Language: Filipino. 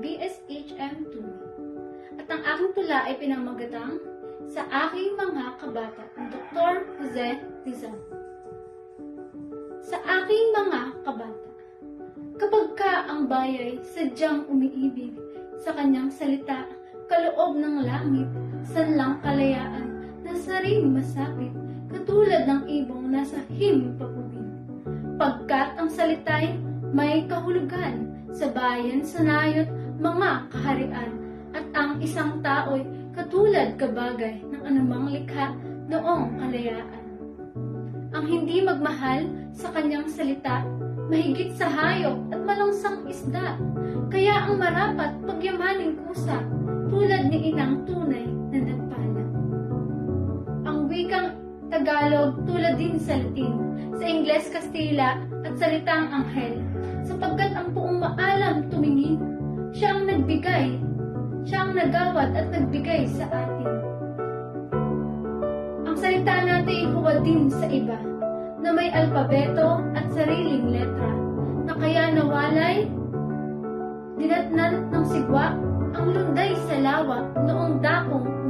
BSHM 2 at ang aking tula ay pinamagatang Sa Aking Mga Kabata ng Dr. Jose Rizal. Sa aking mga kabata, kapag ka ang bayay sadyang umiibig sa kanyang salita, kaloob ng langit, sanlang kalayaan, nasa ring masapit, katulad ng ibong nasa himpapubing. Pagkat ang salita'y may kahulugan, sa bayan sanayot mga kaharian, at ang isang tao'y katulad kabagay ng anumang likha noong kalayaan. Ang hindi magmahal sa kanyang salita, mahigit sa hayop at malangsang isda, kaya ang marapat pagyamaning kusa, tulad ni inang tunay na nagpala. Ang wikang Tagalog tulad din sa Latin, sa Ingles, Kastila at salitang Anghel, sapagkat ang buong maalam tumingin, siya ang nagbigay, siya ang nagawad at nagbigay sa atin. Ang salita natin huwad din sa iba, na may alpabeto at sariling letra, na kaya nawalay, dinatnat ng sigwa, ang lunday sa lawa noong dakong